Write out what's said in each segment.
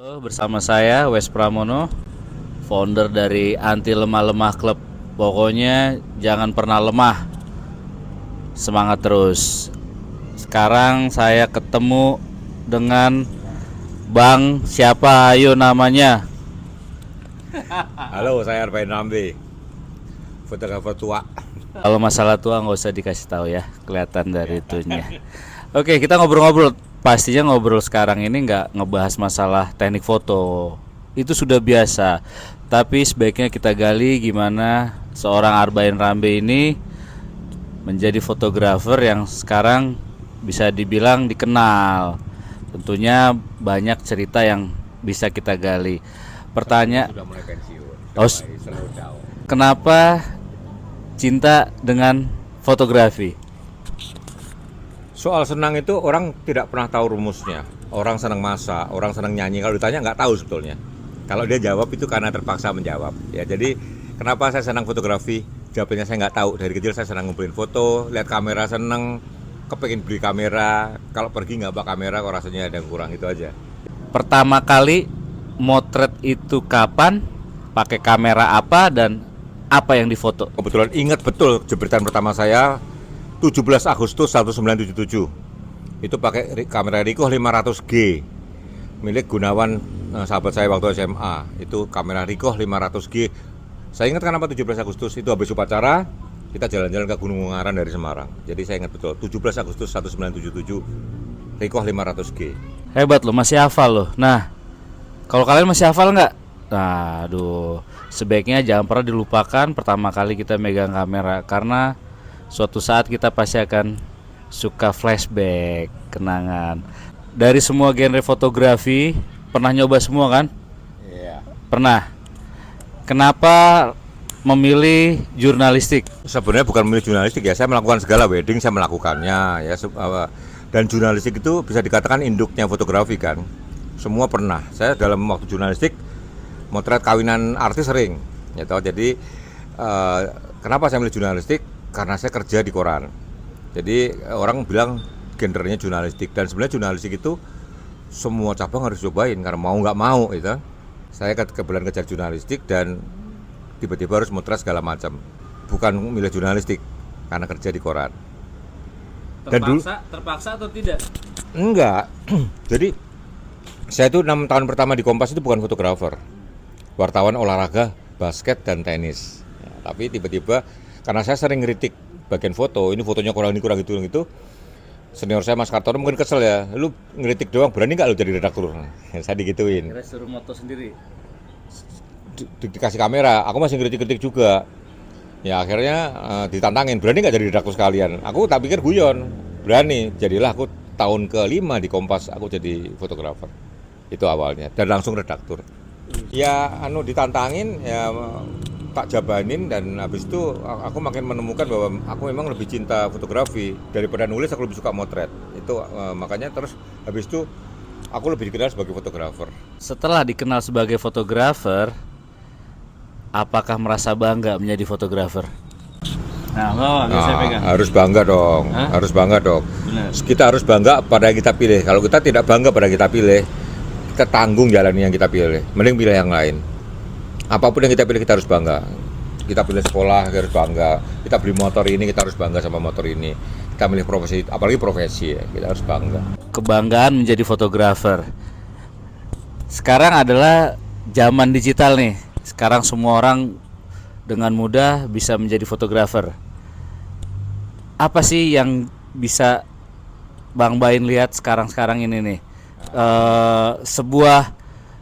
Halo, bersama saya Wes Pramono, founder dari Anti Lemah Lemah Club. Pokoknya jangan pernah lemah, semangat terus. Sekarang saya ketemu dengan Bang siapa? Ayo namanya. Halo, saya Arbain Rambe, fotografer tua. Kalau masalah tua nggak usah dikasih tahu ya, kelihatan dari itunya. Oke, kita ngobrol-ngobrol. Pastinya ngobrol sekarang ini nggak ngebahas masalah teknik foto. Itu sudah biasa. Tapi sebaiknya kita gali gimana seorang Arbain Rambe ini menjadi fotografer yang sekarang bisa dibilang dikenal. Tentunya banyak cerita yang bisa kita gali. Pertanyaan, Sudah mulai pensiun. Oh, Mulai slow down. kenapa cinta dengan fotografi? Soal senang itu orang tidak pernah tahu rumusnya. Orang senang masak, orang senang nyanyi. Kalau ditanya nggak tahu sebetulnya. Kalau dia jawab itu karena terpaksa menjawab. Ya, jadi kenapa saya senang fotografi? Jawabannya saya nggak tahu. Dari kecil saya senang ngumpulin foto, lihat kamera seneng, kepengen beli kamera. Kalau pergi nggak bawa kamera, kok rasanya ada yang kurang, itu aja. Pertama kali motret itu kapan? Pakai kamera apa dan apa yang difoto? Kebetulan ingat betul jebritan pertama saya 17 Agustus 1977. Itu pakai kamera Ricoh 500G milik Gunawan, sahabat saya waktu SMA. Itu kamera Ricoh 500G. Saya ingat kenapa 17 Agustus itu habis upacara kita jalan-jalan ke Gunung Ungaran dari Semarang. Jadi saya ingat betul 17 Agustus 1977 Ricoh 500G. Hebat loh, masih hafal loh. Nah, kalau kalian masih hafal nggak? Nah, aduh, sebaiknya jangan pernah dilupakan pertama kali kita megang kamera, karena suatu saat kita pasti akan suka flashback kenangan. Dari semua genre fotografi pernah nyoba semua kan? Iya. Pernah. Kenapa memilih jurnalistik? Sebenarnya bukan memilih jurnalistik ya, saya melakukan segala wedding, saya melakukannya ya. Dan jurnalistik itu bisa dikatakan induknya fotografi kan. Semua pernah. Saya dalam waktu jurnalistik motret kawinan artis sering, ya toh. Jadi kenapa saya milih jurnalistik? Karena saya kerja di koran. Jadi orang bilang gendernya jurnalistik, dan sebenarnya jurnalistik itu semua cabang harus cobain karena mau nggak mau itu. Saya kebetulan kejar jurnalistik dan tiba-tiba harus motret segala macam. Bukan milih jurnalistik karena kerja di koran. Terpaksa atau tidak? Enggak. Jadi saya itu 6 tahun pertama di Kompas itu bukan fotografer, wartawan olahraga, basket dan tenis. Ya, tapi tiba-tiba karena saya sering ngeritik bagian foto, ini fotonya kurang ini kurang itu, senior saya Mas Kartono mungkin kesel ya, lu ngeritik doang, berani nggak lu jadi redaktur? Saya digituin. Kira suruh moto sendiri. Dikasih kamera, aku masih ngeritik-ngeritik juga. Ya akhirnya ditantangin, berani nggak jadi redaktur sekalian? Aku tak pikir guyon, berani. Jadilah aku tahun ke-5 di Kompas, aku jadi fotografer. Itu awalnya, dan langsung redaktur. Ya ditantangin, ya tak jabanin, dan habis itu aku makin menemukan bahwa aku memang lebih cinta fotografi daripada nulis. Aku lebih suka motret itu, makanya terus habis itu aku lebih dikenal sebagai fotografer. Setelah dikenal sebagai fotografer, apakah merasa bangga menjadi fotografer? Nah, saya pegang. Harus bangga dong. Hah? Harus bangga dong. Benar. Kita harus bangga pada yang kita pilih. Kalau kita tidak bangga pada yang kita pilih, kita tanggung jalan yang kita pilih, mending pilih yang lain. Apapun yang kita pilih kita harus bangga. Kita pilih sekolah, kita harus bangga. Kita beli motor ini, kita harus bangga sama motor ini. Kita milih profesi, apalagi profesi ya, kita harus bangga. Kebanggaan menjadi fotografer. Sekarang adalah zaman digital nih. Sekarang semua orang dengan mudah bisa menjadi fotografer. Apa sih yang bisa Bang Bain lihat sekarang ini nih?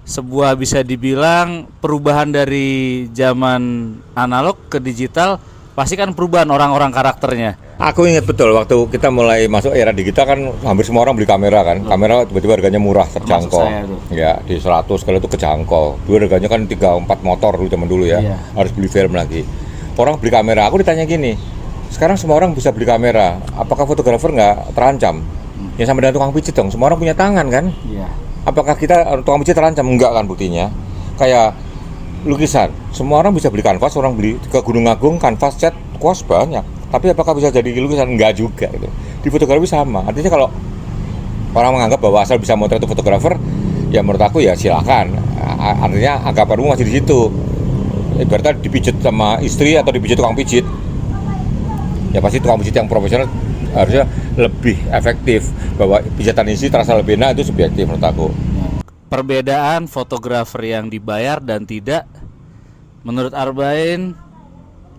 Sebuah bisa dibilang perubahan dari zaman analog ke digital, pasti kan perubahan orang-orang karakternya. Aku ingat betul waktu kita mulai masuk era digital kan, hampir semua orang beli kamera kan. Kamera tiba-tiba harganya murah, terjangkau. saya tuh. Ya, di 100 kalau itu kejangkau. Dulu harganya kan 3-4 motor dulu zaman dulu ya. Iya. Harus beli film lagi. Orang beli kamera, aku ditanya gini, sekarang semua orang bisa beli kamera, apakah fotografer nggak terancam? Ya sama dengan tukang pijit dong, semua orang punya tangan kan? Iya. Apakah kita tukang pijit terancam? Enggak kan buktinya. Kayak lukisan, semua orang bisa beli kanvas, orang beli ke Gunung Agung kanvas cat kuas banyak. Tapi apakah bisa jadi lukisan? Enggak juga gitu. Di fotografi sama. Artinya kalau orang menganggap bahwa asal bisa motret itu fotografer, ya menurut aku ya silakan. Artinya anggapanmu masih di situ. Ibaratnya dipijit sama istri atau dipijit tukang pijit, ya pasti tukang pijit yang profesional harusnya lebih efektif. Bahwa pijatan istri terasa lebih enak itu subjektif menurut aku. Perbedaan fotografer yang dibayar dan tidak, menurut Arbain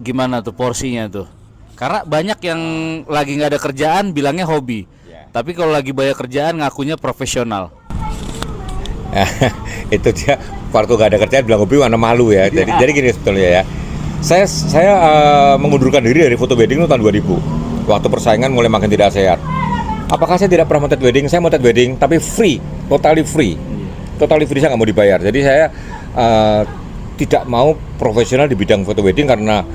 gimana tuh porsinya tuh? Karena banyak yang lagi nggak ada kerjaan bilangnya hobi, tapi kalau lagi banyak kerjaan ngakunya profesional. Itu dia waktu gak ada kerjaan bilang hobi, mana malu ya. Jadi gini sebetulnya ya. Saya mengundurkan diri dari foto wedding itu tahun 2000. Waktu persaingan mulai makin tidak sehat. Apakah saya tidak pernah motret wedding? Saya motret wedding tapi free, totally free. Totally free, saya nggak mau dibayar. Jadi saya tidak mau profesional di bidang foto wedding karena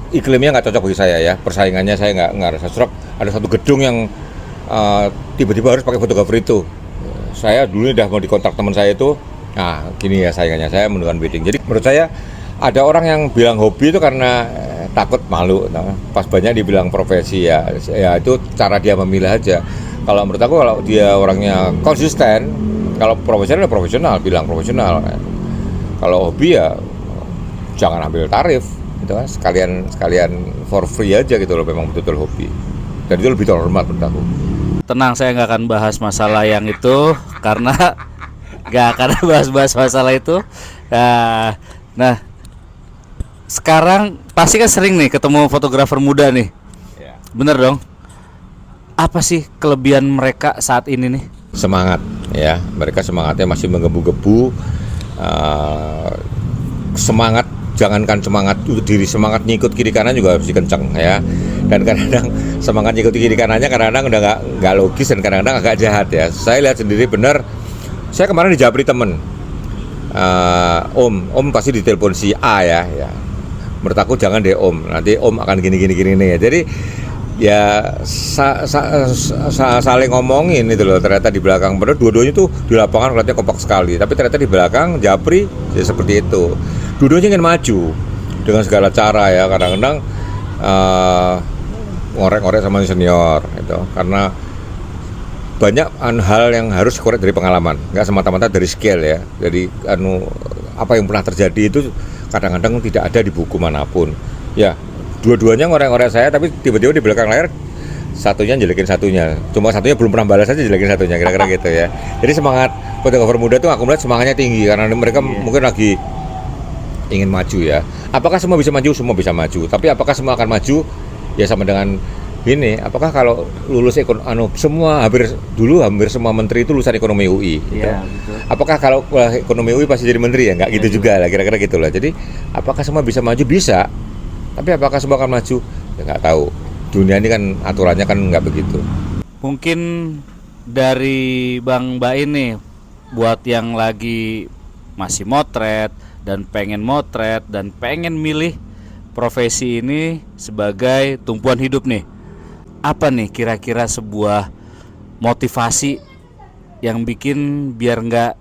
iklimnya nggak cocok bagi saya ya. Persaingannya saya nggak rasa serap. Ada satu gedung yang tiba-tiba harus pakai fotografer itu. Saya dulu udah mau dikontak teman saya itu, nah gini ya saingannya, saya menggunakan wedding. Jadi menurut saya ada orang yang bilang hobi itu karena takut malu, nah, pas banyak dibilang profesi ya itu cara dia memilih aja. Kalau menurut aku kalau dia orangnya konsisten, kalau profesional ya profesional, bilang profesional. Kalau hobi ya jangan ambil tarif, gitu kan, sekalian for free aja gitu loh, memang betul-betul hobi. Dan itu lebih terhormat menurut aku. Tenang, saya nggak akan bahas masalah yang itu karena nggak akan bahas masalah itu. Nah, sekarang pasti kan sering nih ketemu fotografer muda nih, bener dong? Apa sih kelebihan mereka saat ini nih? Semangat ya, mereka semangatnya masih menggebu-gebu. Semangat, jangankan semangat diri, semangat ngikut kiri kanan juga harus kenceng ya. Dan kadang-kadang semangat ngikut kiri kanannya kadang-kadang udah nggak logis dan kadang-kadang agak jahat ya. Saya lihat sendiri bener. Saya kemarin dijapri temen, Om pasti ditelepon si A ya. Menurut aku jangan deh Om, nanti Om akan gini nih ya. Jadi ya saling ngomongin itu loh. Ternyata di belakang, bener dua-duanya tuh di lapangan kelihatannya kompak sekali, tapi ternyata di belakang japri ya seperti itu. Dua-duanya ingin maju dengan segala cara ya. Kadang-kadang ngorek-ngorek sama senior itu karena banyak hal yang harus korek dari pengalaman, nggak semata-mata dari skill ya. Jadi apa yang pernah terjadi itu kadang-kadang tidak ada di buku manapun ya. Dua-duanya ngorek-ngorek saya, tapi tiba-tiba di belakang layar satunya jelekin satunya, cuma satunya belum pernah balas aja jelekin satunya, kira-kira gitu ya. Jadi semangat fotografer muda tuh aku melihat semangatnya tinggi karena mereka mungkin lagi ingin maju ya. Apakah semua bisa maju? Semua bisa maju. Tapi apakah semua akan maju? Ya sama dengan ini. Apakah kalau lulus hampir semua menteri itu lulusan ekonomi UI. Gitu. Ya, betul. Apakah kalau ekonomi UI pasti jadi menteri ya? Nggak gitu juga lah. Kira-kira gitulah. Jadi apakah semua bisa maju? Bisa. Tapi apakah semua akan maju? Ya nggak tahu. Dunia ini kan aturannya kan nggak begitu. Mungkin dari Bang Bain nih, buat yang lagi masih motret dan pengen motret dan pengen milih profesi ini sebagai tumpuan hidup nih, apa nih kira-kira sebuah motivasi yang bikin biar nggak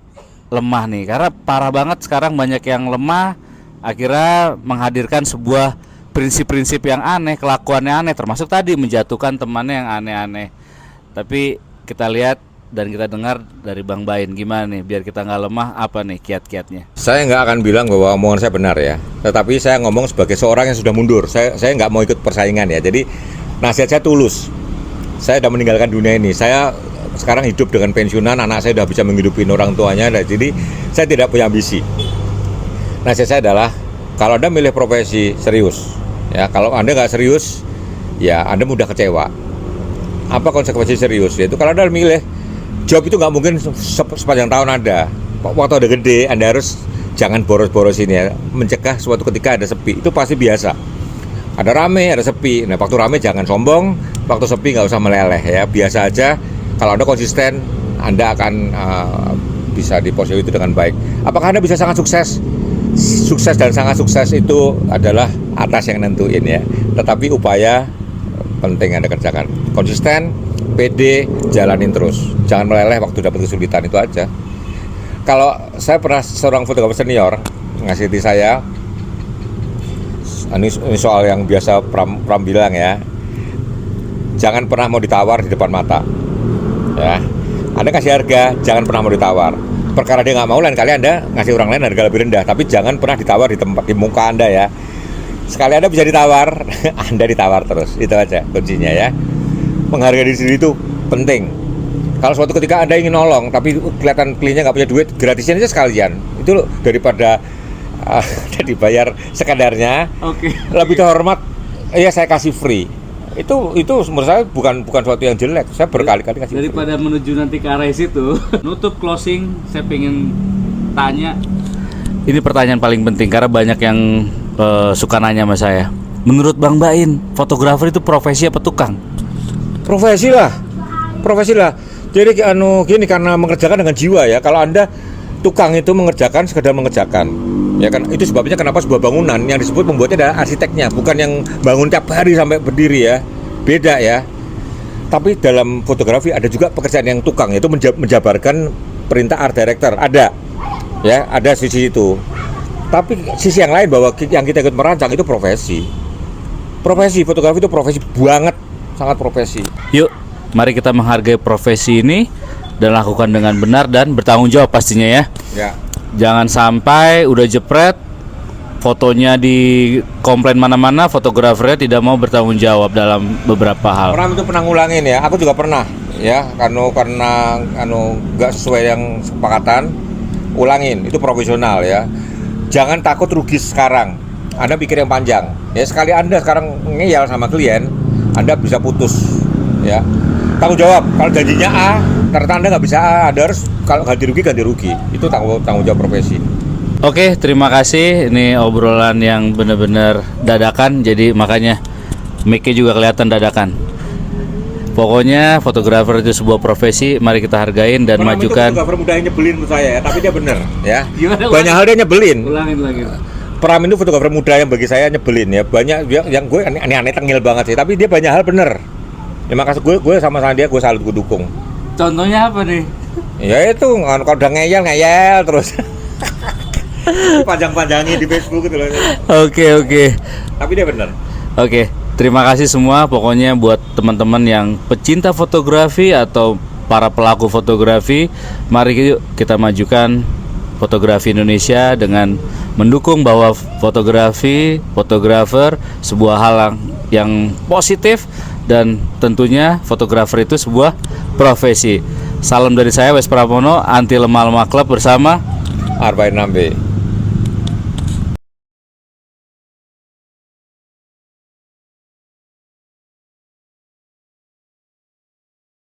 lemah nih? Karena parah banget sekarang banyak yang lemah, akhirnya menghadirkan sebuah prinsip-prinsip yang aneh, kelakuannya aneh, termasuk tadi menjatuhkan temannya yang aneh-aneh. Tapi kita lihat dan kita dengar dari Bang Bain, gimana nih biar kita nggak lemah, apa nih kiat-kiatnya? Saya nggak akan bilang bahwa omongan saya benar ya, tetapi saya ngomong sebagai seorang yang sudah mundur. Saya nggak mau ikut persaingan ya. Jadi nasihat saya tulus. Saya sudah meninggalkan dunia ini. Saya sekarang hidup dengan pensiunan, anak saya sudah bisa menghidupi orang tuanya. Jadi saya tidak punya ambisi. Nasihat saya adalah kalau Anda milih profesi serius, ya kalau Anda nggak serius, ya Anda mudah kecewa. Apa konsekuensi serius? Yaitu kalau Anda milih job itu nggak mungkin sepanjang tahun ada. Waktu ada gede, Anda harus jangan boros-boros ini ya. Mencegah suatu ketika ada sepi, itu pasti biasa. Ada rame, ada sepi. Nah, waktu rame jangan sombong, waktu sepi nggak usah meleleh ya. Biasa aja. Kalau Anda konsisten, Anda akan bisa di posisi itu dengan baik. Apakah Anda bisa sangat sukses? Sukses dan sangat sukses itu adalah atas yang nentuin ya. Tetapi upaya penting Anda kerjakan. Konsisten, pede, jalanin terus. Jangan meleleh waktu dapat kesulitan, itu aja. Kalau saya pernah seorang fotografer senior ngasih di saya, ini soal yang biasa Pram bilang ya, jangan pernah mau ditawar di depan mata. Ya, Anda kasih harga, jangan pernah mau ditawar. perkara dia nggak mau, lain kali Anda ngasih orang lain harga lebih rendah, tapi jangan pernah ditawar di tempat, di muka Anda ya. Sekali Anda bisa ditawar, Anda ditawar terus, itu aja kuncinya ya. Menghargai diri sendiri itu penting. Kalau suatu ketika Anda ingin nolong, tapi kelihatan kliennya nggak punya duit, gratisin aja sekalian. Itu daripada dibayar sekadarnya, lebih terhormat. Ya saya kasih free. Itu menurut saya bukan suatu yang jelek. Saya berkali-kali kasih Daripada menuju nanti ke arah situ, nutup closing, saya pengen tanya. Ini pertanyaan paling penting karena banyak yang suka nanya sama saya. Menurut Bang Bain, fotografer itu profesi apa tukang? Profesi lah. Jadi gini, karena mengerjakan dengan jiwa ya. Kalau Anda tukang itu mengerjakan sekedar mengerjakan, ya kan, itu sebabnya kenapa sebuah bangunan yang disebut pembuatnya adalah arsiteknya, bukan yang bangun tiap hari sampai berdiri ya. Beda ya. Tapi dalam fotografi ada juga pekerjaan yang tukang, yaitu menjabarkan perintah art director. Ada ya, ada sisi itu. Tapi sisi yang lain bahwa yang kita ikut merancang itu profesi. Fotografi itu profesi banget, sangat profesi. Yuk, mari kita menghargai profesi ini dan lakukan dengan benar dan bertanggung jawab pastinya ya. Ya. Jangan sampai udah jepret, fotonya di komplain mana-mana, fotografernya tidak mau bertanggung jawab dalam beberapa hal. Orang itu pernah ngulangin ya, aku juga pernah ya, karena nggak sesuai yang sepakatan, ulangin, itu profesional ya. Jangan takut rugi sekarang, Anda pikir yang panjang ya. Sekali Anda sekarang ngeyel sama klien, Anda bisa putus ya. Tanggung jawab, kalau janjinya A, ternyata Anda nggak bisa A, Anda harus, kalau ganti rugi, itu tanggung jawab profesi. Oke, terima kasih. Ini obrolan yang benar-benar dadakan, jadi makanya mic-nya juga kelihatan dadakan. Pokoknya fotografer itu sebuah profesi, mari kita hargain dan majukan. Fotografer muda yang nyebelin menurut saya ya, tapi dia bener ya. Gimana, banyak hal dia nyebelin. Ulangin lagi. Pram itu fotografer muda yang bagi saya nyebelin ya. Banyak yang gue aneh-aneh tengil banget sih, tapi dia banyak hal bener. Ya makasih, gue sama dia, gue salut, gue dukung. Contohnya apa nih? Ya itu, kalau udah ngeyel terus. Panjang-panjangin di Facebook gitu loh. Oke. Tapi dia bener. Oke, terima kasih semua. Pokoknya buat teman-teman yang pecinta fotografi atau para pelaku fotografi, mari yuk kita majukan fotografi Indonesia dengan mendukung bahwa fotografer sebuah hal yang positif, dan tentunya fotografer itu sebuah profesi. Salam dari saya, Wes Pramono, anti lemah-lemah klub bersama Arba'in Nambe.